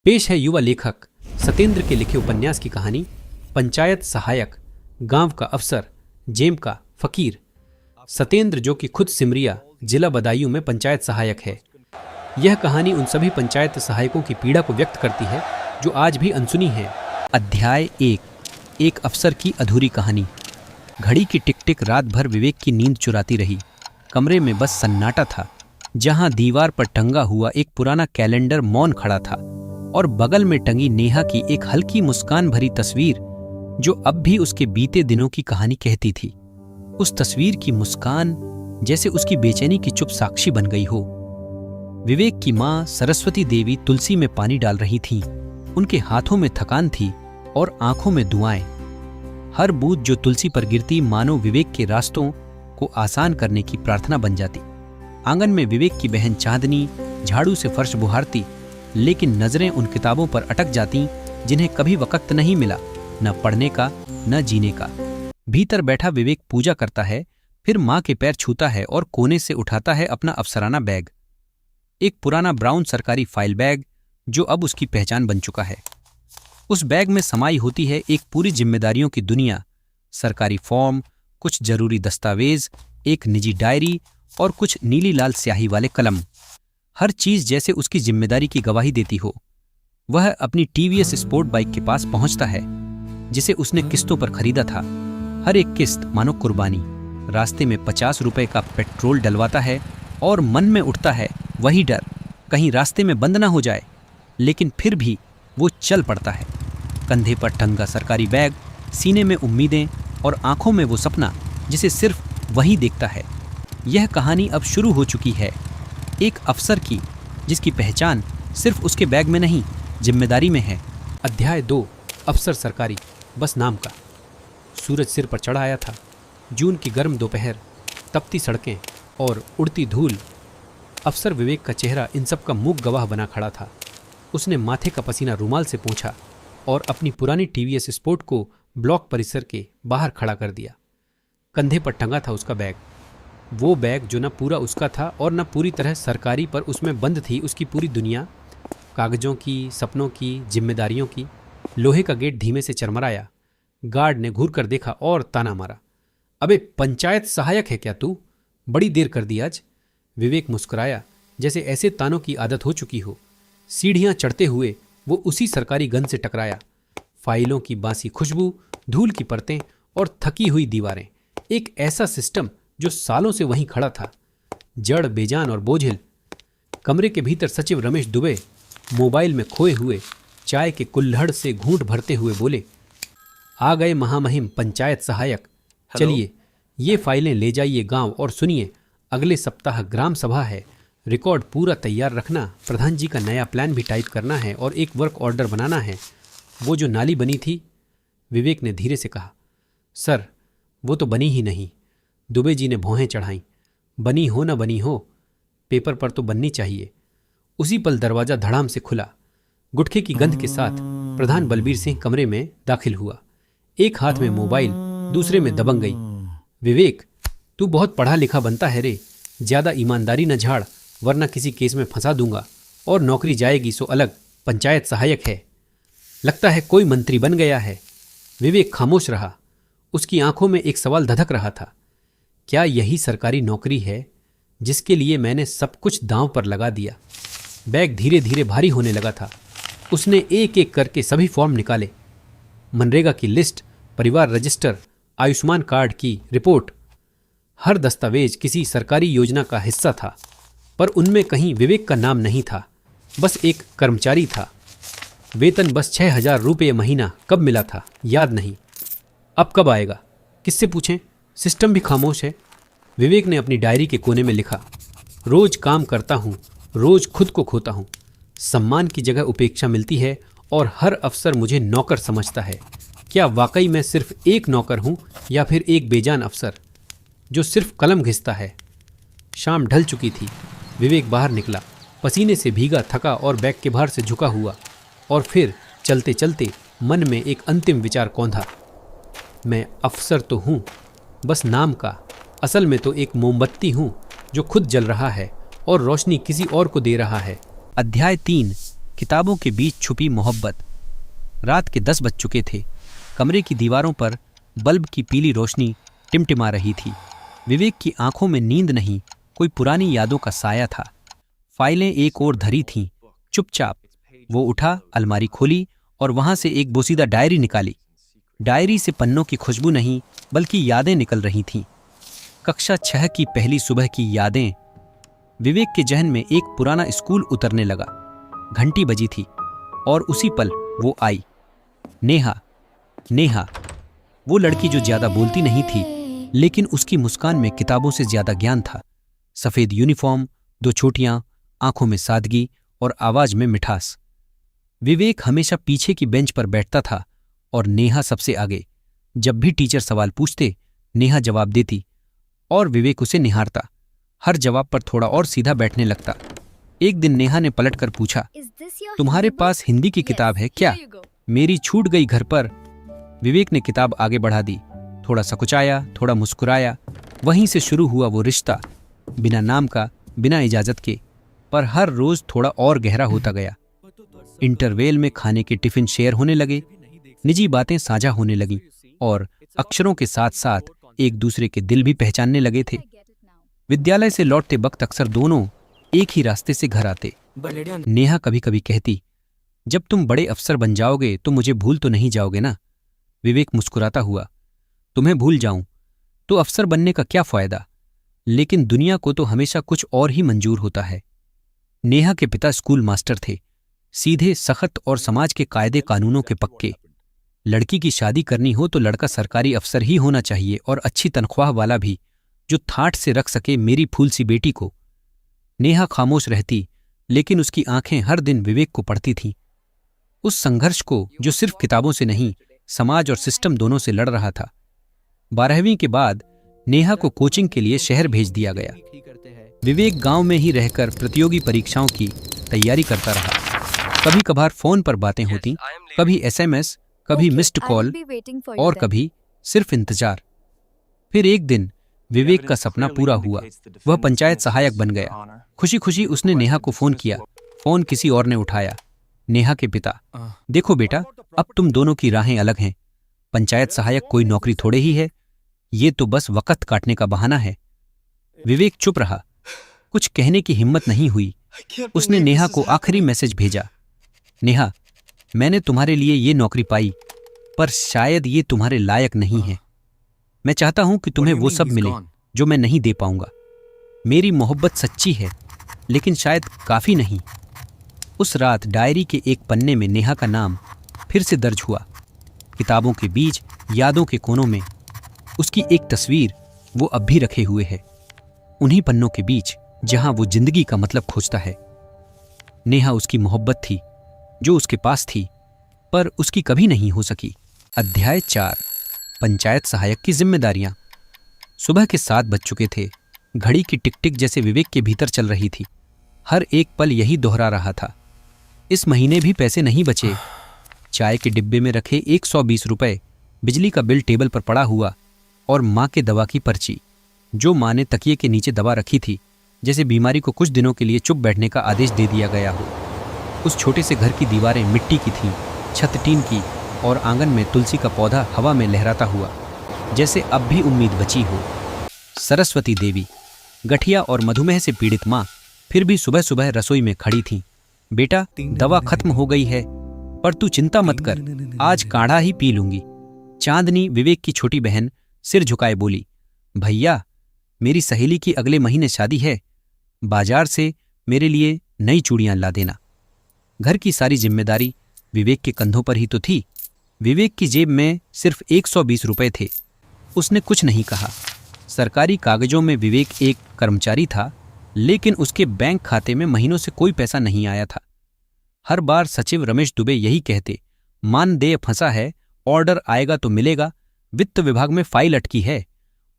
पेश है युवा लेखक सत्येंद्र के लिखे उपन्यास की कहानी पंचायत सहायक, गांव का अफसर, जेम का फकीर। सत्येंद्र, जो कि खुद सिमरिया जिला बदायूं में पंचायत सहायक है। यह कहानी उन सभी पंचायत सहायकों की पीड़ा को व्यक्त करती है जो आज भी अनसुनी है। अध्याय 1, एक अफसर की अधूरी कहानी। घड़ी की टिक टिक रात भर विवेक की नींद चुराती रही। कमरे में बस सन्नाटा था। जहां दीवार पर टंगा हुआ एक पुराना कैलेंडर मौन खड़ा था और बगल में टंगी नेहा की एक हल्की मुस्कान भरी तस्वीर जो अब भी उसके बीते दिनों की कहानी कहती थी। उस तस्वीर की मुस्कान जैसे उसकी बेचैनी की चुप साक्षी बन गई हो। विवेक की मां सरस्वती देवी तुलसी में पानी डाल रही थीं। उनके हाथों में थकान थी और आंखों में दुआएं। हर बूंद जो तुलसी पर गिरती मानो विवेक के रास्तों को आसान करने की प्रार्थना बन जाती। आंगन में विवेक की बहन चांदनी झाड़ू से फर्श बुहारती, लेकिन नजरें उन किताबों पर अटक जाती जिन्हें कभी वक्त नहीं मिला, न पढ़ने का न जीने का। भीतर बैठा विवेक पूजा करता है, फिर मां के पैर छूता है और कोने से उठाता है अपना अफसराना बैग। एक पुराना ब्राउन सरकारी फाइल बैग जो अब उसकी पहचान बन चुका है। उस बैग में समाई होती है एक पूरी जिम्मेदारियों की दुनिया। सरकारी फॉर्म, कुछ जरूरी दस्तावेज, एक निजी डायरी और कुछ नीली लाल स्याही वाले कलम। हर चीज जैसे उसकी जिम्मेदारी की गवाही देती हो। वह अपनी टीवीएस स्पोर्ट बाइक के पास पहुंचता है जिसे उसने किस्तों पर खरीदा था। हर एक किस्त मानो कुर्बानी। रास्ते में 50 रुपए का पेट्रोल डलवाता है और मन में उठता है वही डर, कहीं रास्ते में बंद ना हो जाए। लेकिन फिर भी वो चल पड़ता है। कंधे पर टंगा सरकारी बैग, सीने में उम्मीदें और आंखों में वो सपना जिसे सिर्फ वही देखता है। यह कहानी अब शुरू हो चुकी है, एक अफसर की जिसकी पहचान सिर्फ उसके बैग में नहीं, जिम्मेदारी में है। अध्याय 2, अफसर सरकारी, बस नाम का। सूरज सिर पर चढ़ा आया था। जून की गर्म दोपहर, तपती सड़कें और उड़ती धूल। अफसर विवेक का चेहरा इन सब का मूक गवाह बना खड़ा था। उसने माथे का पसीना रुमाल से पोंछा और अपनी पुरानी टीवीएस स्पोर्ट को ब्लॉक परिसर के बाहर खड़ा कर दिया। कंधे पर टंगा था उसका बैग, वो बैग जो न पूरा उसका था और न पूरी तरह सरकारी, पर उसमें बंद थी उसकी पूरी दुनिया, कागजों की, सपनों की, जिम्मेदारियों की। लोहे का गेट धीमे से चरमराया। गार्ड ने घूर कर देखा और ताना मारा, अबे पंचायत सहायक है क्या तू? बड़ी देर कर दी आज। विवेक मुस्कुराया जैसे ऐसे तानों की आदत हो चुकी हो। सीढ़ियां चढ़ते हुए वो उसी सरकारी गन से टकराया। फाइलों की बासी खुशबू, धूल की परतें और थकी हुई दीवारें। एक ऐसा सिस्टम जो सालों से वहीं खड़ा था, जड़, बेजान और बोझिल। कमरे के भीतर सचिव रमेश दुबे मोबाइल में खोए हुए चाय के कुल्हड़ से घूंट भरते हुए बोले, आ गए महामहिम पंचायत सहायक। चलिए ये फाइलें ले जाइए गांव और सुनिए, अगले सप्ताह ग्राम सभा है। रिकॉर्ड पूरा तैयार रखना, प्रधान जी का नया प्लान भी टाइप करना है और एक वर्क ऑर्डर बनाना है। वो जो नाली बनी थी, विवेक ने धीरे से कहा, सर वो तो बनी ही नहीं। दुबे जी ने भौहें चढ़ाईं, बनी हो न बनी हो, पेपर पर तो बननी चाहिए। उसी पल दरवाजा धड़ाम से खुला। गुटखे की गंध के साथ प्रधान बलबीर सिंह कमरे में दाखिल हुआ। एक हाथ में मोबाइल, दूसरे में दबंग गई। विवेक, तू बहुत पढ़ा लिखा बनता है रे, ज्यादा ईमानदारी न झाड़ वरना किसी केस में फंसा दूंगा और नौकरी जाएगी सो अलग। पंचायत सहायक है, लगता है कोई मंत्री बन गया है। विवेक खामोश रहा। उसकी आंखों में एक सवाल धधक रहा था, क्या यही सरकारी नौकरी है जिसके लिए मैंने सब कुछ दांव पर लगा दिया? बैग धीरे धीरे भारी होने लगा था। उसने एक एक करके सभी फॉर्म निकाले। मनरेगा की लिस्ट, परिवार रजिस्टर, आयुष्मान कार्ड की रिपोर्ट। हर दस्तावेज किसी सरकारी योजना का हिस्सा था, पर उनमें कहीं विवेक का नाम नहीं था। बस एक कर्मचारी था। वेतन बस 6,000 रुपये महीना। कब मिला था याद नहीं। अब कब आएगा किससे पूछें? सिस्टम भी खामोश है। विवेक ने अपनी डायरी के कोने में लिखा, रोज काम करता हूँ, रोज खुद को खोता हूँ। सम्मान की जगह उपेक्षा मिलती है और हर अफसर मुझे नौकर समझता है। क्या वाकई मैं सिर्फ एक नौकर हूँ या फिर एक बेजान अफसर जो सिर्फ कलम घिसता है? शाम ढल चुकी थी। विवेक बाहर निकला, पसीने से भीगा, थका और बैग के भार से झुका हुआ। और फिर चलते चलते मन में एक अंतिम विचार कौंधा, मैं अफसर तो हूँ, बस नाम का। असल में तो एक मोमबत्ती हूँ जो खुद जल रहा है और रोशनी किसी और को दे रहा है। अध्याय 3, किताबों के बीच छुपी मोहब्बत। रात के 10 बज चुके थे। कमरे की दीवारों पर बल्ब की पीली रोशनी टिमटिमा रही थी। विवेक की आंखों में नींद नहीं, कोई पुरानी यादों का साया था। फाइलें एक ओर धरी थीं। चुपचाप वो उठा, अलमारी खोली और वहां से एक बोसीदा डायरी निकाली। डायरी से पन्नों की खुशबू नहीं, बल्कि यादें निकल रही थीं। कक्षा 6 की पहली सुबह की यादें। विवेक के जहन में एक पुराना स्कूल उतरने लगा। घंटी बजी थी और उसी पल वो आई। नेहा। नेहा, वो लड़की जो ज्यादा बोलती नहीं थी, लेकिन उसकी मुस्कान में किताबों से ज्यादा ज्ञान था। सफेद यूनिफॉर्म, 2 छोटियां, आंखों में सादगी और आवाज में मिठास। विवेक हमेशा पीछे की बेंच पर बैठता था और नेहा सबसे आगे। जब भी टीचर सवाल पूछते, नेहा जवाब देती और विवेक उसे निहारता। हर जवाब पर थोड़ा और सीधा बैठने लगता। एक दिन नेहा ने पलटकर पूछा, तुम्हारे पास हिंदी की किताब है क्या? मेरी छूट गई घर पर। विवेक ने किताब आगे बढ़ा दी। थोड़ा सकुचाया, थोड़ा मुस्कुराया। वहीं से शुरू हुआ वो रिश्ता, बिना नाम का, बिना इजाजत के, पर हर रोज थोड़ा और गहरा होता गया। इंटरवेल में खाने के टिफिन शेयर होने लगे, निजी बातें साझा होने लगीं और अक्षरों के साथ साथ एक दूसरे के दिल भी पहचानने लगे थे। विद्यालय से लौटते वक्त अक्सर दोनों एक ही रास्ते से घर आते। नेहा कभी कभी कहती, जब तुम बड़े अफसर बन जाओगे तो मुझे भूल तो नहीं जाओगे ना? विवेक मुस्कुराता हुआ, तुम्हें भूल जाऊं तो अफसर बनने का क्या फायदा? लेकिन दुनिया को तो हमेशा कुछ और ही मंजूर होता है। नेहा के पिता स्कूल मास्टर थे, सीधे, सख्त और समाज के कायदे कानूनों के पक्के। लड़की की शादी करनी हो तो लड़का सरकारी अफसर ही होना चाहिए और अच्छी तनख्वाह वाला भी, जो थाट से रख सके मेरी फूल सी बेटी को। नेहा खामोश रहती, लेकिन उसकी आंखें हर दिन विवेक को पढ़ती थीं। उस संघर्ष को जो सिर्फ किताबों से नहीं, समाज और सिस्टम दोनों से लड़ रहा था। 12वीं के बाद नेहा को कोचिंग के लिए शहर भेज दिया गया। विवेक गांव में ही रहकर प्रतियोगी परीक्षाओं की तैयारी करता रहा। कभी कभार फोन पर बातें होती, कभी एसएमएस, कभी मिस्ड कॉल और कभी सिर्फ इंतजार। फिर एक दिन विवेक का सपना पूरा हुआ। वह पंचायत सहायक बन गया। खुशी खुशी उसने नेहा को फोन किया। फोन किसी और ने उठाया। नेहा के पिता, देखो बेटा, अब तुम दोनों की राहें अलग हैं। पंचायत सहायक कोई नौकरी थोड़े ही है, ये तो बस वक्त काटने का बहाना है। विवेक चुप रहा, कुछ कहने की हिम्मत नहीं हुई। उसने नेहा को आखिरी मैसेज भेजा, नेहा, मैंने तुम्हारे लिए ये नौकरी पाई, पर शायद ये तुम्हारे लायक नहीं है। मैं चाहता हूं कि तुम्हें वो सब मिले जो मैं नहीं दे पाऊंगा। मेरी मोहब्बत सच्ची है, लेकिन शायद काफी नहीं। उस रात डायरी के एक पन्ने में नेहा का नाम फिर से दर्ज हुआ। किताबों के बीच, यादों के कोनों में उसकी एक तस्वीर वो अब भी रखे हुए है, उन्हीं पन्नों के बीच जहां वो जिंदगी का मतलब खोजता है। नेहा उसकी मोहब्बत थी, जो उसके पास थी, पर उसकी कभी नहीं हो सकी। अध्याय 4, पंचायत सहायक की जिम्मेदारियां। सुबह के 7 बज चुके थे। घड़ी की टिक टिक जैसे विवेक के भीतर चल रही थी। हर एक पल यही दोहरा रहा था, इस महीने भी पैसे नहीं बचे। चाय के डिब्बे में रखे 120 रुपए, बिजली का बिल टेबल पर पड़ा हुआ और माँ के दवा की पर्ची, जो माँ ने तकिए के नीचे दबा रखी थी, जैसे बीमारी को कुछ दिनों के लिए चुप बैठने का आदेश दे दिया गया हो। उस छोटे से घर की दीवारें मिट्टी की थीं, छत टीन की, और आंगन में तुलसी का पौधा हवा में लहराता हुआ, जैसे अब भी उम्मीद बची हो। सरस्वती देवी, गठिया और मधुमेह से पीड़ित माँ, फिर भी सुबह सुबह रसोई में खड़ी थीं। बेटा, दवा खत्म हो गई है, पर तू चिंता मत कर, आज काढ़ा ही पी लूंगी। चांदनी, विवेक की छोटी बहन, सिर झुकाए बोली, भैया, मेरी सहेली की अगले महीने शादी है, बाजार से मेरे लिए नई चूड़ियां ला देना। घर की सारी जिम्मेदारी विवेक के कंधों पर ही तो थी। विवेक की जेब में सिर्फ 120 रुपए थे। उसने कुछ नहीं कहा। सरकारी कागजों में विवेक एक कर्मचारी था, लेकिन उसके बैंक खाते में महीनों से कोई पैसा नहीं आया था। हर बार सचिव रमेश दुबे यही कहते, मानदेय फंसा है, ऑर्डर आएगा तो मिलेगा, वित्त विभाग में फाइल अटकी है,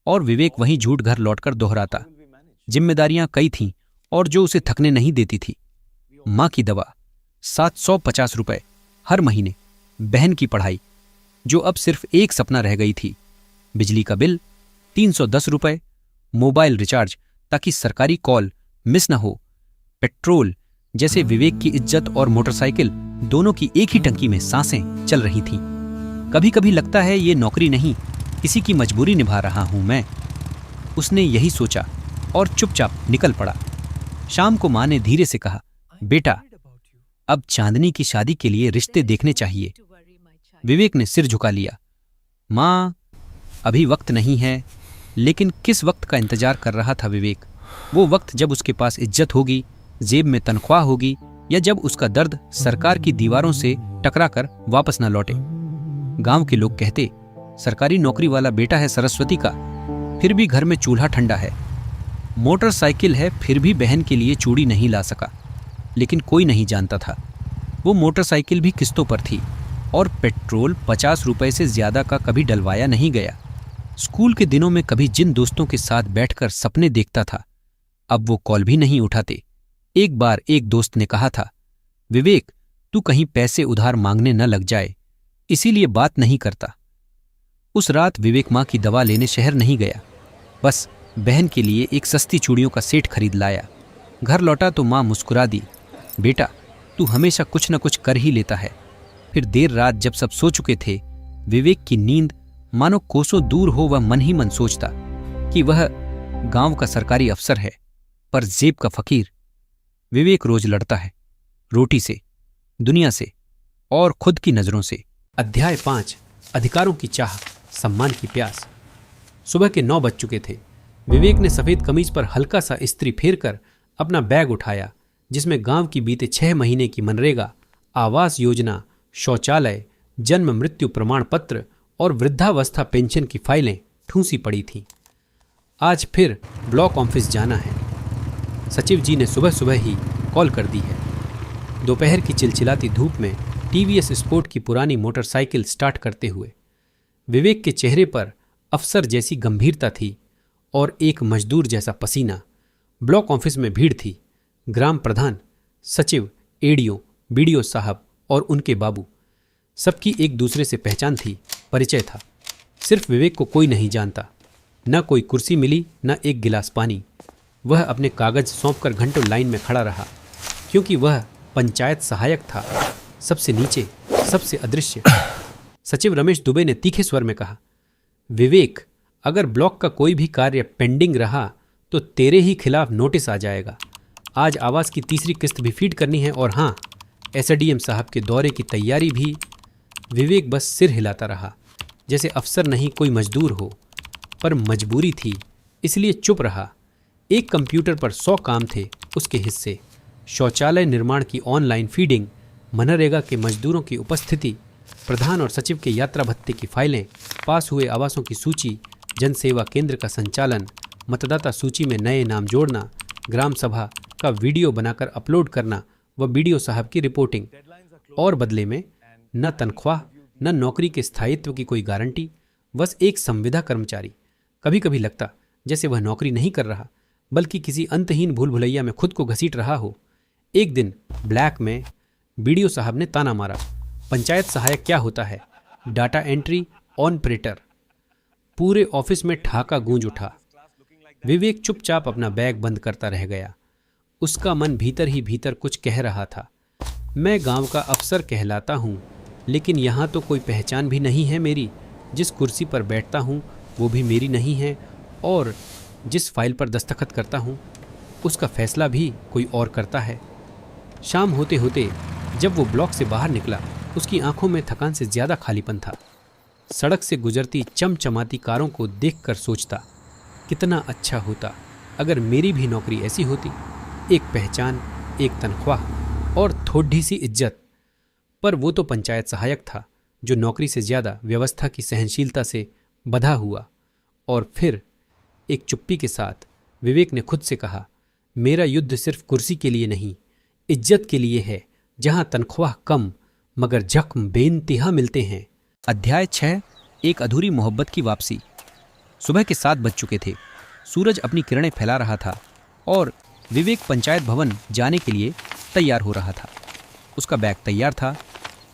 और विवेक वहीं झूठ घर लौटकर दोहराता। जिम्मेदारियां कई थीं और जो उसे थकने नहीं देती थी। माँ की दवा 750 रुपए हर महीने, बहन की पढ़ाई, जो अब सिर्फ एक सपना रह गई थी, बिजली का बिल 310 रुपए, मोबाइल रिचार्ज ताकि सरकारी कॉल मिस न हो, पेट्रोल जैसे विवेक की इज्जत और मोटरसाइकिल दोनों की एक ही टंकी में सांसें चल रही थीं। कभी कभी लगता है ये नौकरी नहीं, किसी की मजबूरी निभा रहा हूं मैं। उसने यही सोचा और चुपचाप निकल पड़ा। शाम को माँ ने धीरे से कहा, बेटा अब चांदनी की शादी के लिए रिश्ते देखने चाहिए। विवेक ने सिर झुका लिया। माँ अभी वक्त नहीं है। लेकिन किस वक्त का इंतजार कर रहा था विवेक? वो वक्त जब उसके पास इज्जत होगी, जेब में तनख्वाह होगी, या जब उसका दर्द सरकार की दीवारों से टकराकर वापस न लौटे। गांव के लोग कहते, सरकारी नौकरी वाला बेटा है सरस्वती का, फिर भी घर में चूल्हा ठंडा है। मोटरसाइकिल है फिर भी बहन के लिए चूड़ी नहीं ला सका। लेकिन कोई नहीं जानता था वो मोटरसाइकिल भी किस्तों पर थी और पेट्रोल 50 रुपए से ज्यादा का कभी डलवाया नहीं गया। स्कूल के दिनों में कभी जिन दोस्तों के साथ बैठकर सपने देखता था, अब वो कॉल भी नहीं उठाते। एक बार एक दोस्त ने कहा था, विवेक तू कहीं पैसे उधार मांगने न लग जाए, इसीलिए बात नहीं करता। उस रात विवेक माँ की दवा लेने शहर नहीं गया, बस बहन के लिए एक सस्ती चूड़ियों का सेट खरीद लाया। घर लौटा तो माँ मुस्कुरा दी, बेटा तू हमेशा कुछ न कुछ कर ही लेता है। फिर देर रात जब सब सो चुके थे, विवेक की नींद मानो कोसों दूर हो, वह मन ही मन सोचता कि वह गांव का सरकारी अफसर है पर जेब का फकीर। विवेक रोज लड़ता है रोटी से, दुनिया से और खुद की नजरों से। अध्याय 5 अधिकारों की चाह, सम्मान की प्यास। सुबह के 9 बज चुके थे। विवेक ने सफेद कमीज पर हल्का सा इस्त्री फेरकर अपना बैग उठाया, जिसमें गांव की बीते 6 महीने की मनरेगा, आवास योजना, शौचालय, जन्म मृत्यु प्रमाण पत्र और वृद्धावस्था पेंशन की फाइलें ठूंसी पड़ी थीं। आज फिर ब्लॉक ऑफिस जाना है। सचिव जी ने सुबह सुबह ही कॉल कर दी है। दोपहर की चिलचिलाती धूप में टीवीएस स्पोर्ट की पुरानी मोटरसाइकिल स्टार्ट करते हुए विवेक के चेहरे पर अफसर जैसी गंभीरता थी और एक मजदूर जैसा पसीना। ब्लॉक ऑफिस में भीड़ थी। ग्राम प्रधान, सचिव, एडीओ, बीडीओ साहब और उनके बाबू, सबकी एक दूसरे से पहचान थी, परिचय था। सिर्फ विवेक को कोई नहीं जानता। न कोई कुर्सी मिली, न एक गिलास पानी। वह अपने कागज सौंपकर घंटों लाइन में खड़ा रहा, क्योंकि वह पंचायत सहायक था, सबसे नीचे, सबसे अदृश्य। सचिव रमेश दुबे ने तीखे स्वर में कहा, विवेक अगर ब्लॉक का कोई भी कार्य पेंडिंग रहा तो तेरे ही खिलाफ नोटिस आ जाएगा। आज आवास की तीसरी किस्त भी फीड करनी है, और हाँ, एसडीएम साहब के दौरे की तैयारी भी। विवेक बस सिर हिलाता रहा, जैसे अफसर नहीं कोई मजदूर हो, पर मजबूरी थी इसलिए चुप रहा। एक कंप्यूटर पर 100 काम थे उसके हिस्से, शौचालय निर्माण की ऑनलाइन फीडिंग, मनरेगा के मजदूरों की उपस्थिति, प्रधान और सचिव के यात्रा भत्ते की फाइलें, पास हुए आवासों की सूची, जनसेवा केंद्र का संचालन, मतदाता सूची में नए नाम जोड़ना, ग्राम सभा का वीडियो बनाकर अपलोड करना व बीडीओ साहब की रिपोर्टिंग। और बदले में न तनख्वाह, न नौकरी के स्थायित्व की कोई गारंटी, बस एक संविदा कर्मचारी। कभी कभी लगता जैसे वह नौकरी नहीं कर रहा, बल्कि किसी अंतहीन भूल भुलैया में खुद को घसीट रहा हो। एक दिन ब्लैक में बीडीओ साहब ने ताना मारा, पंचायत सहायक क्या होता है, डाटा एंट्री ऑपरेटर। पूरे ऑफिस में ठहाका गूंज उठा। विवेक चुपचाप अपना बैग बंद करता रह गया। उसका मन भीतर ही भीतर कुछ कह रहा था, मैं गांव का अफसर कहलाता हूं, लेकिन यहां तो कोई पहचान भी नहीं है मेरी। जिस कुर्सी पर बैठता हूं वो भी मेरी नहीं है, और जिस फाइल पर दस्तखत करता हूं उसका फैसला भी कोई और करता है। शाम होते होते जब वो ब्लॉक से बाहर निकला, उसकी आंखों में थकान से ज्यादा खालीपन था। सड़क से गुजरती चमचमाती कारों को देखकर सोचता, कितना अच्छा होता अगर मेरी भी नौकरी ऐसी होती, एक पहचान, एक तनख्वाह और थोड़ी सी इज्जत। पर वो तो पंचायत सहायक था, जो नौकरी से ज्यादा व्यवस्था की सहनशीलता से बंधा हुआ। और फिर एक चुप्पी के साथ विवेक ने खुद से कहा, मेरा युद्ध सिर्फ कुर्सी के लिए नहीं, इज्जत के लिए है, जहां तनख्वाह कम मगर जख्म बेइंतहा मिलते हैं। अध्याय 6 एक अधूरी मोहब्बत की वापसी। सुबह के 7 बज चुके थे। सूरज अपनी किरणें फैला रहा था और विवेक पंचायत भवन जाने के लिए तैयार हो रहा था। उसका बैग तैयार था,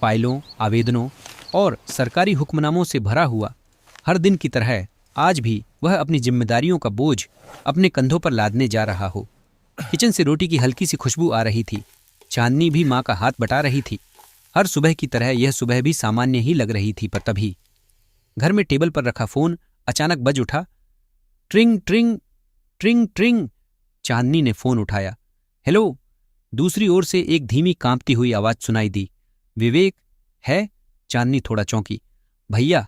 फाइलों, आवेदनों और सरकारी हुक्मनामों से भरा हुआ। हर दिन की तरह आज भी वह अपनी जिम्मेदारियों का बोझ अपने कंधों पर लादने जा रहा हो। किचन से रोटी की हल्की सी खुशबू आ रही थी। चांदनी भी माँ का हाथ बटा रही थी। हर सुबह की तरह यह सुबह भी सामान्य ही लग रही थी, पर तभी घर में टेबल पर रखा फोन अचानक बज उठा। ट्रिंग ट्रिंग ट्रिंग ट्रिंग। चांदनी ने फोन उठाया। हेलो। दूसरी ओर से एक धीमी कांपती हुई आवाज सुनाई दी। विवेक है? चांदनी थोड़ा चौंकी। भैया,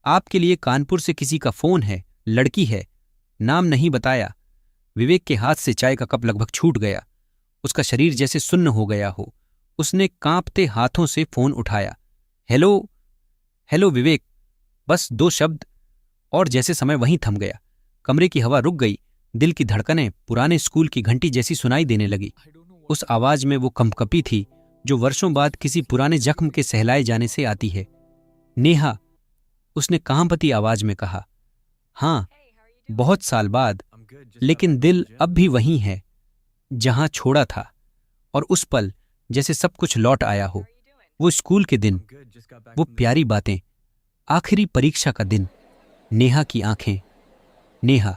आपके लिए कानपुर से किसी का फोन है, लड़की है, नाम नहीं बताया। विवेक के हाथ से चाय का कप लगभग छूट गया। उसका शरीर जैसे सुन्न हो गया हो। उसने कांपते हाथों से फोन उठाया। हेलो। हेलो विवेक। बस 2 शब्द, और जैसे समय वहीं थम गया। कमरे की हवा रुक गई। दिल की धड़कनें पुराने स्कूल की घंटी जैसी सुनाई देने लगी। उस आवाज में वो कंपकपी थी जो वर्षों बाद किसी पुराने जख्म के सहलाए जाने से आती है। नेहा, उसने कांपती आवाज में कहा। हाँ, बहुत साल बाद, लेकिन दिल अब भी वहीं है जहां छोड़ा था। और उस पल जैसे सब कुछ लौट आया हो। वो स्कूल के दिन, वो प्यारी बातें, आखिरी परीक्षा का दिन। नेहा की आंखें। नेहा।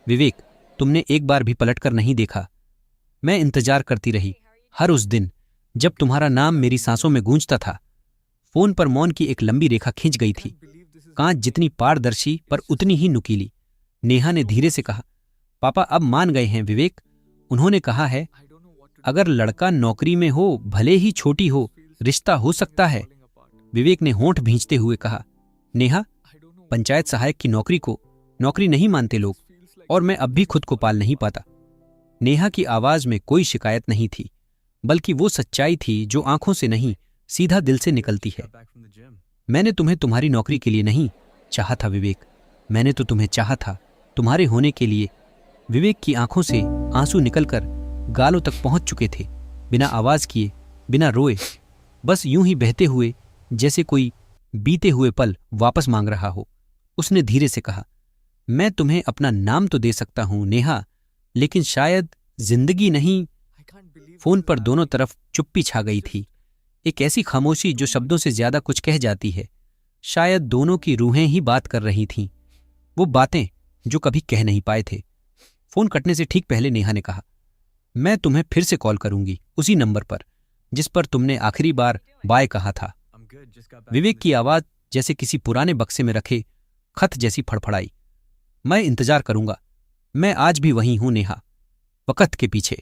विवेक, तुमने एक बार भी पलटकर नहीं देखा। मैं इंतजार करती रही, हर उस दिन जब तुम्हारा नाम मेरी सांसों में गूंजता था। फोन पर मौन की एक लंबी रेखा खिंच गई थी, कांच जितनी पारदर्शी पर उतनी ही नुकीली। नेहा ने धीरे से कहा। पापा अब मान गए हैं विवेक। उन्होंने कहा है अगर लड़का नौकरी में हो, भले ही छोटी हो, रिश्ता हो सकता है। विवेक ने होंठ भींचते हुए कहा। नेहा, पंचायत सहायक की नौकरी को नौकरी नहीं मानते लोग, और मैं अब भी खुद को पाल नहीं पाता। नेहा की आवाज में कोई शिकायत नहीं थी, बल्कि वो सच्चाई थी जो आंखों से नहीं, सीधा दिल से निकलती है। मैंने तुम्हें तुम्हारी नौकरी के लिए नहीं चाहा था विवेक, मैंने तो तुम्हें चाहा था तुम्हारे होने के लिए। विवेक की आंखों से आंसू निकलकर गालों तक पहुंच चुके थे, बिना आवाज किए, बिना रोए, बस यूं ही बहते हुए, जैसे कोई बीते हुए पल वापस मांग रहा हो। उसने धीरे से कहा, मैं तुम्हें अपना नाम तो दे सकता हूं नेहा, लेकिन शायद जिंदगी नहीं। फोन पर दोनों तरफ चुप्पी छा गई थी, एक ऐसी खामोशी जो शब्दों से ज्यादा कुछ कह जाती है। शायद दोनों की रूहें ही बात कर रही थीं, वो बातें जो कभी कह नहीं पाए थे। फोन कटने से ठीक पहले नेहा ने कहा, मैं तुम्हें फिर से कॉल करूंगी, उसी नंबर पर जिस पर तुमने आखिरी बार बाय कहा था। विवेक की आवाज जैसे किसी पुराने बक्से में रखे खत जैसी फड़फड़ाई। मैं इंतजार करूंगा, मैं आज भी वहीं हूं नेहा, वक्त के पीछे,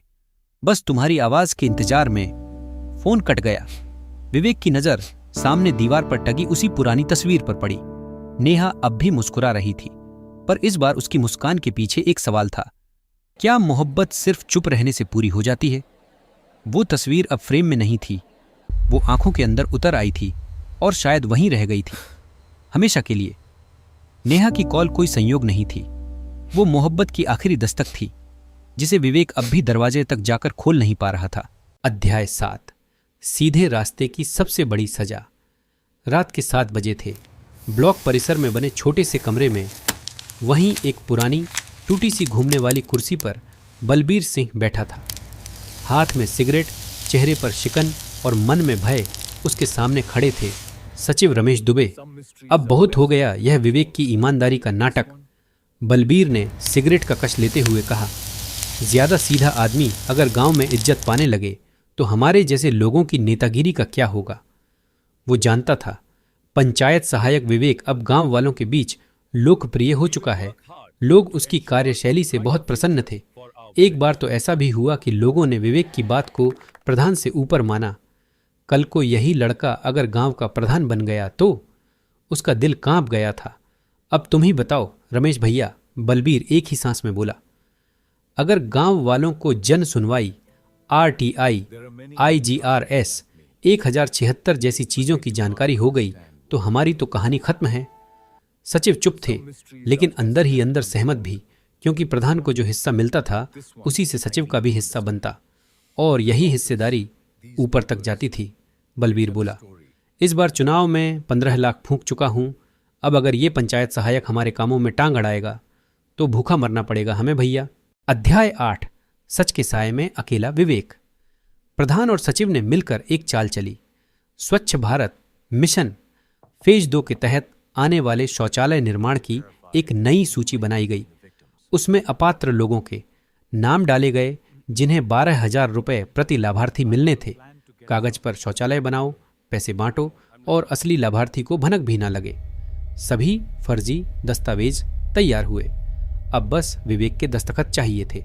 बस तुम्हारी आवाज के इंतजार में। फोन कट गया। विवेक की नजर सामने दीवार पर टंगी उसी पुरानी तस्वीर पर पड़ी। नेहा अब भी मुस्कुरा रही थी, पर इस बार उसकी मुस्कान के पीछे एक सवाल था। क्या मोहब्बत सिर्फ चुप रहने से पूरी हो जाती है? वो तस्वीर अब फ्रेम में नहीं थी, वो आंखों के अंदर उतर आई थी और शायद वहीं रह गई थी, हमेशा के लिए। नेहा की कॉल कोई संयोग नहीं थी, वो मोहब्बत की आखिरी दस्तक थी, जिसे विवेक अब भी दरवाजे तक जाकर खोल नहीं पा रहा था। अध्याय 7। सीधे रास्ते की सबसे बड़ी सजा। रात के 7 बजे थे। ब्लॉक परिसर में बने छोटे से कमरे में वहीं एक पुरानी टूटी सी घूमने वाली कुर्सी पर बलबीर सिंह बैठा था। हाथ में सिगरेट, चेहरे पर शिकन और मन में भय। उसके सामने खड़े थे सचिव रमेश दुबे। अब बहुत हो गया यह विवेक की ईमानदारी का नाटक। बलबीर ने सिगरेट का कश लेते हुए कहा, ज्यादा सीधा आदमी अगर गांव में इज्जत पाने लगे तो हमारे जैसे लोगों की नेतागिरी का क्या होगा। वो जानता था पंचायत सहायक विवेक अब गांव वालों के बीच लोकप्रिय हो चुका है। लोग उसकी कार्यशैली से बहुत प्रसन्न थे। एक बार तो ऐसा भी हुआ कि लोगों ने विवेक की बात को प्रधान से ऊपर माना। कल को यही लड़का अगर गांव का प्रधान बन गया तो उसका दिल कांप गया था। अब तुम ही बताओ रमेश भैया, बलबीर एक ही सांस में बोला। अगर गांव वालों को जन सुनवाई, RTI, IGRS, 1076 जैसी चीजों की जानकारी हो गई तो हमारी तो कहानी खत्म है। सचिव चुप थे, लेकिन अंदर ही अंदर सहमत भी, क्योंकि प्रधान को जो हिस्सा मिलता था उसी से सचिव का भी हिस्सा बनता, और यही हिस्सेदारी ऊपर तक जाती थी। बलबीर बोला, इस बार चुनाव में 15 लाख फूंक चुका हूं। अब अगर ये पंचायत सहायक हमारे कामों में टांग अड़ाएगा तो भूखा मरना पड़ेगा हमें भैया। अध्याय 8। सच के साये में अकेला विवेक। प्रधान और सचिव ने मिलकर एक चाल चली। स्वच्छ भारत मिशन फेज 2 के तहत आने वाले शौचालय निर्माण की एक नई सूची बनाई गई। उसमें अपात्र लोगों के नाम डाले गए जिन्हें 12,000 रुपये प्रति लाभार्थी मिलने थे। कागज पर शौचालय बनाओ, पैसे बांटो और असली लाभार्थी को भनक भी ना लगे। सभी फर्जी दस्तावेज तैयार हुए। अब बस विवेक के दस्तखत चाहिए थे,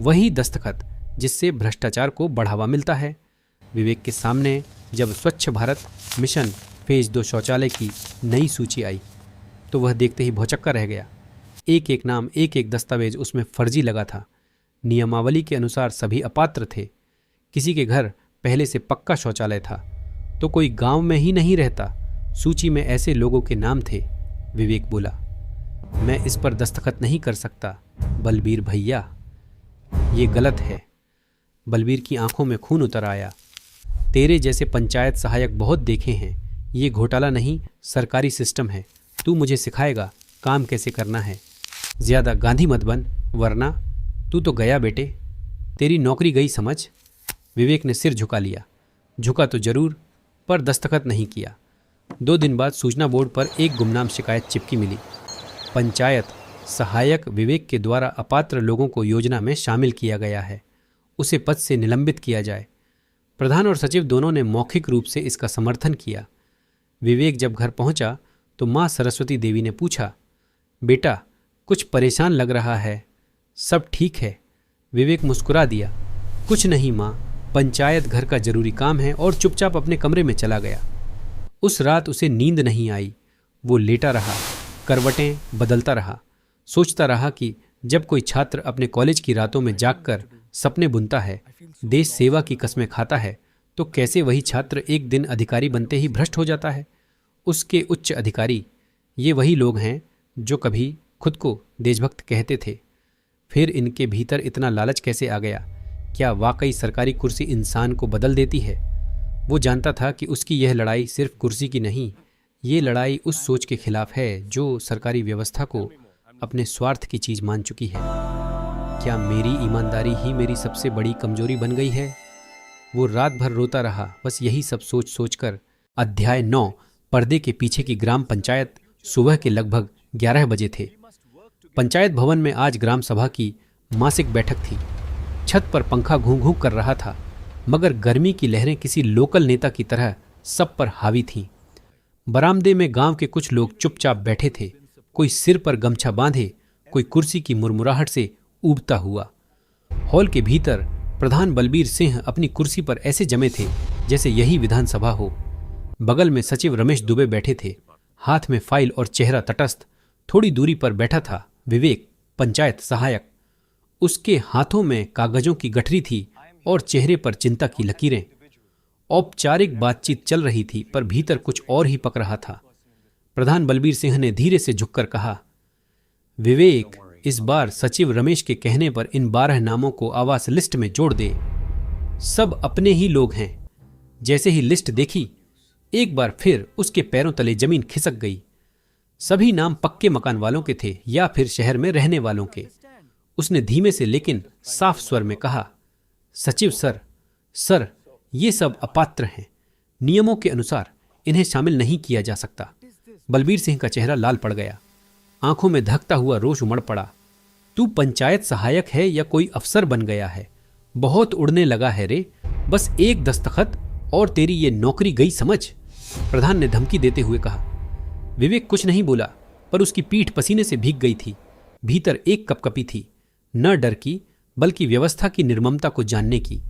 वही दस्तखत जिससे भ्रष्टाचार को बढ़ावा मिलता है। विवेक के सामने जब स्वच्छ भारत मिशन फेज 2 शौचालय की नई सूची आई तो वह देखते ही भौचक्का रह गया। एक एक नाम, एक एक दस्तावेज उसमें फर्जी लगा था। नियमावली के अनुसार सभी अपात्र थे। किसी के घर पहले से पक्का शौचालय था तो कोई गांव में ही नहीं रहता। सूची में ऐसे लोगों के नाम थे। विवेक बोला, मैं इस पर दस्तखत नहीं कर सकता बलबीर भैया, ये गलत है। बलबीर की आंखों में खून उतर आया। तेरे जैसे पंचायत सहायक बहुत देखे हैं। ये घोटाला नहीं, सरकारी सिस्टम है। तू मुझे सिखाएगा काम कैसे करना है। ज्यादा गांधी मत बन, वरना तू तो गया बेटे, तेरी नौकरी गई समझ। विवेक ने सिर झुका लिया। झुका तो जरूर, पर दस्तखत नहीं किया। 2 दिन बाद सूचना बोर्ड पर एक गुमनाम शिकायत चिपकी मिली। पंचायत सहायक विवेक के द्वारा अपात्र लोगों को योजना में शामिल किया गया है, उसे पद से निलंबित किया जाए। प्रधान और सचिव दोनों ने मौखिक रूप से इसका समर्थन किया। विवेक जब घर पहुंचा तो माँ सरस्वती देवी ने पूछा, बेटा कुछ परेशान लग रहा है, सब ठीक है? विवेक मुस्कुरा दिया, कुछ नहीं माँ, पंचायत घर का जरूरी काम है, और चुपचाप अपने कमरे में चला गया। उस रात उसे नींद नहीं आई। वो लेटा रहा, करवटें बदलता रहा, सोचता रहा कि जब कोई छात्र अपने कॉलेज की रातों में जागकर सपने बुनता है, देश सेवा की कस्में खाता है, तो कैसे वही छात्र एक दिन अधिकारी बनते ही भ्रष्ट हो जाता है। उसके उच्च अधिकारी ये वही लोग हैं जो कभी खुद को देशभक्त कहते थे। फिर इनके भीतर इतना लालच कैसे आ गया? क्या वाकई सरकारी कुर्सी इंसान को बदल देती है? वो जानता था कि उसकी यह लड़ाई सिर्फ कुर्सी की नहीं, ये लड़ाई उस सोच के खिलाफ है जो सरकारी व्यवस्था को अपने स्वार्थ की चीज मान चुकी है। क्या मेरी ईमानदारी ही मेरी सबसे बड़ी कमजोरी बन गई है? वो रात भर रोता रहा, बस यही सब सोच सोचकर। अध्याय 9, पर्दे के पीछे की ग्राम पंचायत। सुबह के लगभग 11 बजे थे। पंचायत भवन में आज ग्राम सभा की मासिक बैठक थी। छत पर पंखा घूं घूं कर रहा था, मगर गर्मी की लहरें किसी लोकल नेता की तरह सब पर हावी थीं। बरामदे में गांव के कुछ लोग चुपचाप बैठे थे, कोई सिर पर गमछा बांधे, कोई कुर्सी की मुरमुराहट से ऊबता हुआ। हॉल के भीतर प्रधान बलबीर सिंह अपनी कुर्सी पर ऐसे जमे थे जैसे यही विधानसभा हो। बगल में सचिव रमेश दुबे बैठे थे, हाथ में फाइल और चेहरा तटस्थ। थोड़ी दूरी पर बैठा था विवेक, पंचायत सहायक। उसके हाथों में कागजों की गठरी थी और चेहरे पर चिंता की लकीरें। औपचारिक बातचीत चल रही थी, पर भीतर कुछ और ही पक रहा था। प्रधान बलबीर सिंह ने धीरे से झुककर कहा, विवेक, इस बार सचिव रमेश के कहने पर इन 12 नामों को आवास लिस्ट में जोड़ दे। सब अपने ही लोग हैं। जैसे ही लिस्ट देखी, एक बार फिर उसके पैरों तले जमीन खिसक गई। सभी नाम पक्के मकान वालों के थे या फिर शहर में रहने वालों के। उसने धीमे से लेकिन साफ स्वर में कहा, सचिव सर, ये सब अपात्र हैं। नियमों के अनुसार इन्हें शामिल नहीं किया जा सकता। बलबीर सिंह का चेहरा लाल पड़ गया, आंखों में धकता हुआ रोष उमड़ पड़ा। तू पंचायत सहायक है या कोई अफसर बन गया है? बहुत उड़ने लगा है रे। बस एक दस्तखत और तेरी ये नौकरी गई समझ। प्रधान ने धमकी देते हुए कहा। विवेक कुछ नहीं बोला, पर उसकी पीठ पसीने से भीग गई थी। भीतर एक कपकपी थी, न डर की बल्कि व्यवस्था की निर्ममता को जानने की।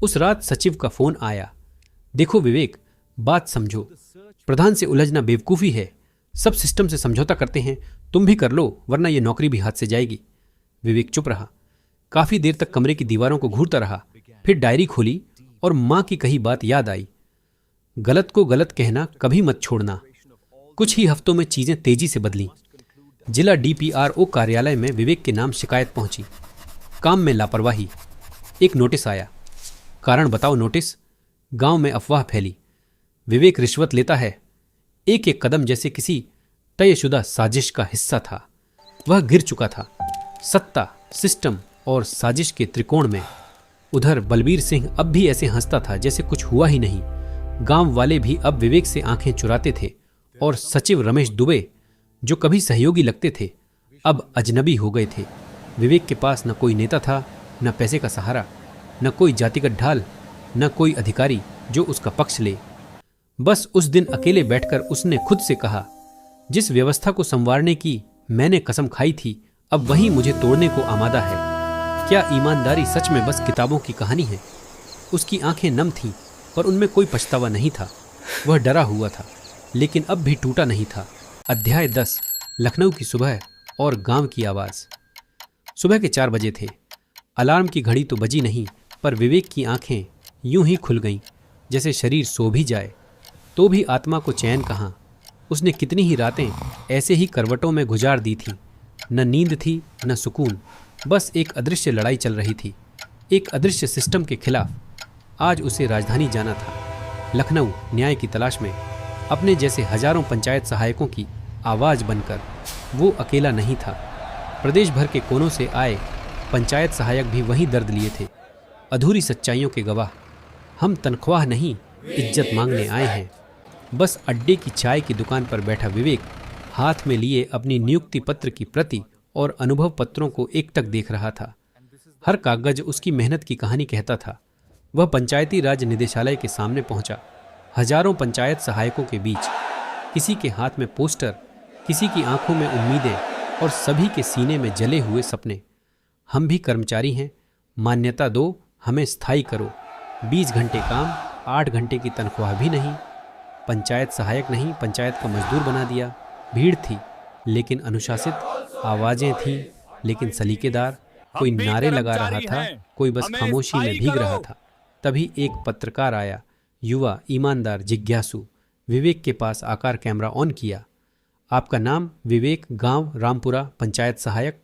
उस रात सचिव का फोन आया। देखो विवेक, बात समझो। प्रधान से उलझना बेवकूफी है। सब सिस्टम से समझौता करते हैं, तुम भी कर लो, वरना यह नौकरी भी हाथ से जाएगी। विवेक चुप रहा। काफी देर तक कमरे की दीवारों को घूरता रहा, फिर डायरी खोली और मां की कही बात याद आई। गलत को गलत कहना कभी मत छोड़ना। कुछ ही हफ्तों में चीजें तेजी से बदली। जिला डीपीआरओ कार्यालय में विवेक के नाम शिकायत पहुंची। काम में लापरवाही। एक नोटिस आया। कारण बताओ नोटिस। गांव में अफवाह फैली, विवेक रिश्वत लेता है। एक एक कदम जैसे किसी तयशुदा साजिश का हिस्सा था। वह गिर चुका था, सत्ता, सिस्टम और साजिश के त्रिकोण में। उधर बलबीर सिंह अब भी ऐसे हंसता था जैसे कुछ हुआ ही नहीं। गांव वाले भी अब विवेक से आंखें चुराते थे, और सचिव रमेश दुबे, जो कभी सहयोगी लगते थे, अब अजनबी हो गए थे। विवेक के पास न कोई नेता था, न पैसे का सहारा। न कोई जातिगत ढाल, न कोई अधिकारी जो उसका पक्ष ले। बस उस दिन अकेले बैठकर उसने खुद से कहा, जिस व्यवस्था को संवारने की मैंने कसम खाई थी, अब वही मुझे तोड़ने को आमादा है। क्या ईमानदारी सच में बस किताबों की कहानी है? उसकी आंखें नम थीं, पर उनमें कोई पछतावा नहीं था। वह डरा हुआ था, लेकिन अब भी टूटा नहीं था। अध्याय 10। लखनऊ की सुबह और गांव की आवाज़। सुबह के 4 बजे थे। अलार्म की घड़ी तो बजी नहीं, पर विवेक की आंखें यूं ही खुल गईं जैसे शरीर सो भी जाए तो भी आत्मा को चैन कहाँ। उसने कितनी ही रातें ऐसे ही करवटों में गुजार दी थीं। न नींद थी न सुकून, बस एक अदृश्य लड़ाई चल रही थी, एक अदृश्य सिस्टम के खिलाफ। आज उसे राजधानी जाना था, लखनऊ, न्याय की तलाश में। अपने जैसे हजारों पंचायत सहायकों की आवाज़ बनकर वो अकेला नहीं था। प्रदेश भर के कोनों से आए पंचायत सहायक भी वही दर्द लिए थे, अधूरी सच्चाइयों के गवाह। हम तनख्वाह नहीं, इज्जत मांगने आए हैं। बस अड्डे की चाय की दुकान पर बैठा विवेक हाथ में लिए अपनी नियुक्ति पत्र की प्रति और अनुभव पत्रों को एकटक देख रहा था। हर कागज उसकी मेहनत की कहानी कहता था। वह पंचायती राज निदेशालय के सामने पहुंचा। हजारों पंचायत सहायकों के बीच, किसी के हाथ में पोस्टर, किसी की आंखों में उम्मीदें और सभी के सीने में जले हुए सपने। हम भी कर्मचारी हैं, मान्यता दो, हमें स्थायी करो। 20 घंटे काम, 8 घंटे की तनख्वाह भी नहीं। पंचायत सहायक नहीं, पंचायत का मजदूर बना दिया। भीड़ थी लेकिन अनुशासित, आवाजें थीं लेकिन सलीकेदार। कोई नारे लगा रहा था, कोई बस खामोशी में भीग रहा था। तभी एक पत्रकार आया, युवा, ईमानदार, जिज्ञासु। विवेक के पास आकर कैमरा ऑन किया। आपका नाम? विवेक, गांव रामपुरा, पंचायत सहायक।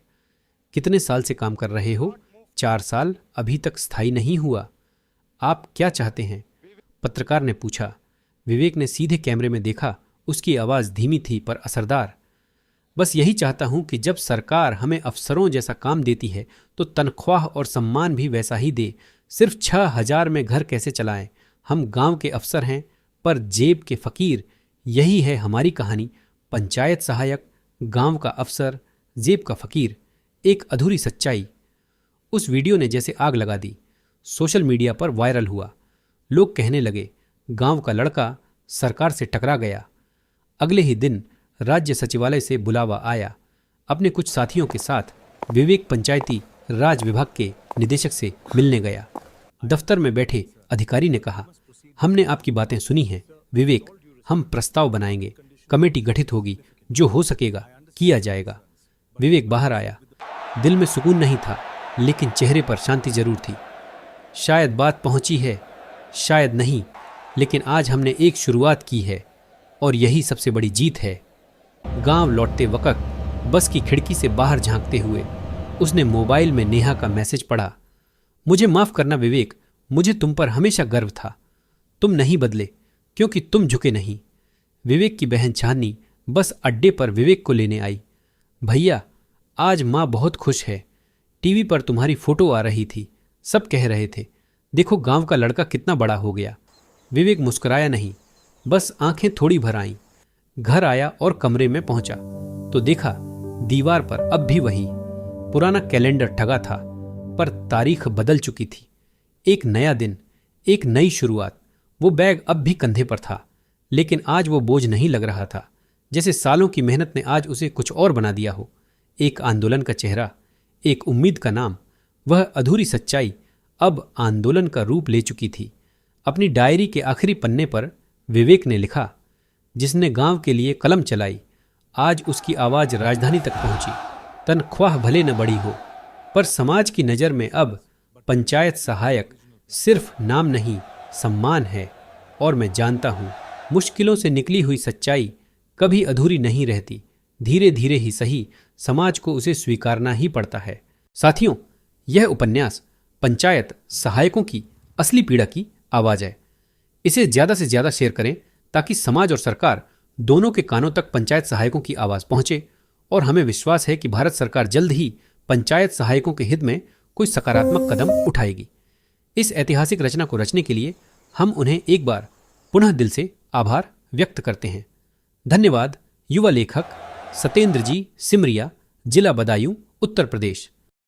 कितने साल से काम कर रहे हो? 4 साल, अभी तक स्थायी नहीं हुआ। आप क्या चाहते हैं? पत्रकार ने पूछा। विवेक ने सीधे कैमरे में देखा। उसकी आवाज़ धीमी थी पर असरदार। बस यही चाहता हूं कि जब सरकार हमें अफसरों जैसा काम देती है तो तनख्वाह और सम्मान भी वैसा ही दे। सिर्फ 6,000 में घर कैसे चलाएं? हम गांव के अफसर हैं पर जेब के फकीर। यही है हमारी कहानी। पंचायत सहायक, गांव का अफसर, जेब का फकीर। एक अधूरी सच्चाई। उस वीडियो ने जैसे आग लगा दी। सोशल मीडिया पर वायरल हुआ। लोग कहने लगे, गांव का लड़का सरकार से टकरा गया। अगले ही दिन राज्य सचिवालय से बुलावा आया। अपने कुछ साथियों के साथ विवेक पंचायती राज विभाग के निदेशक से मिलने गया। दफ्तर में बैठे अधिकारी ने कहा, हमने आपकी बातें सुनी हैं विवेक, हम प्रस्ताव बनाएंगे, कमेटी गठित होगी, जो हो सकेगा किया जाएगा। विवेक बाहर आया। दिल में सुकून नहीं था, लेकिन चेहरे पर शांति जरूर थी। शायद बात पहुंची है, शायद नहीं, लेकिन आज हमने एक शुरुआत की है और यही सबसे बड़ी जीत है। गांव लौटते वक्त बस की खिड़की से बाहर झांकते हुए उसने मोबाइल में नेहा का मैसेज पढ़ा। मुझे माफ करना विवेक, मुझे तुम पर हमेशा गर्व था। तुम नहीं बदले क्योंकि तुम झुके नहीं। विवेक की बहन चांदनी बस अड्डे पर विवेक को लेने आई। भैया, आज माँ बहुत खुश है। टीवी पर तुम्हारी फोटो आ रही थी, सब कह रहे थे, देखो गांव का लड़का कितना बड़ा हो गया। विवेक मुस्कुराया नहीं, बस आंखें थोड़ी भर आईं। घर आया और कमरे में पहुंचा तो देखा दीवार पर अब भी वही पुराना कैलेंडर टंगा था, पर तारीख बदल चुकी थी। एक नया दिन, एक नई शुरुआत। वो बैग अब भी कंधे पर था, लेकिन आज वो बोझ नहीं लग रहा था, जैसे सालों की मेहनत ने आज उसे कुछ और बना दिया हो। एक आंदोलन का चेहरा, एक उम्मीद का नाम। वह अधूरी सच्चाई अब आंदोलन का रूप ले चुकी थी। अपनी डायरी के आखिरी पन्ने पर विवेक ने लिखा, जिसने गांव के लिए कलम चलाई, आज उसकी आवाज राजधानी तक पहुंची। तनख्वाह भले न बड़ी हो, पर समाज की नज़र में अब पंचायत सहायक सिर्फ नाम नहीं, सम्मान है। और मैं जानता हूं, मुश्किलों से निकली हुई सच्चाई कभी अधूरी नहीं रहती। धीरे धीरे ही सही, समाज को उसे स्वीकारना ही पड़ता है। साथियों, यह उपन्यास पंचायत सहायकों की असली पीड़ा की आवाज है। इसे ज्यादा से ज्यादा शेयर करें ताकि समाज और सरकार दोनों के कानों तक पंचायत सहायकों की आवाज पहुंचे। और हमें विश्वास है कि भारत सरकार जल्द ही पंचायत सहायकों के हित में कोई सकारात्मक कदम उठाएगी। इस ऐतिहासिक रचना को रचने के लिए हम उन्हें एक बार पुनः दिल से आभार व्यक्त करते हैं। धन्यवाद। युवा लेखक सत्येंद्र जी सिमरिया, जिला बदायूं, उत्तर प्रदेश।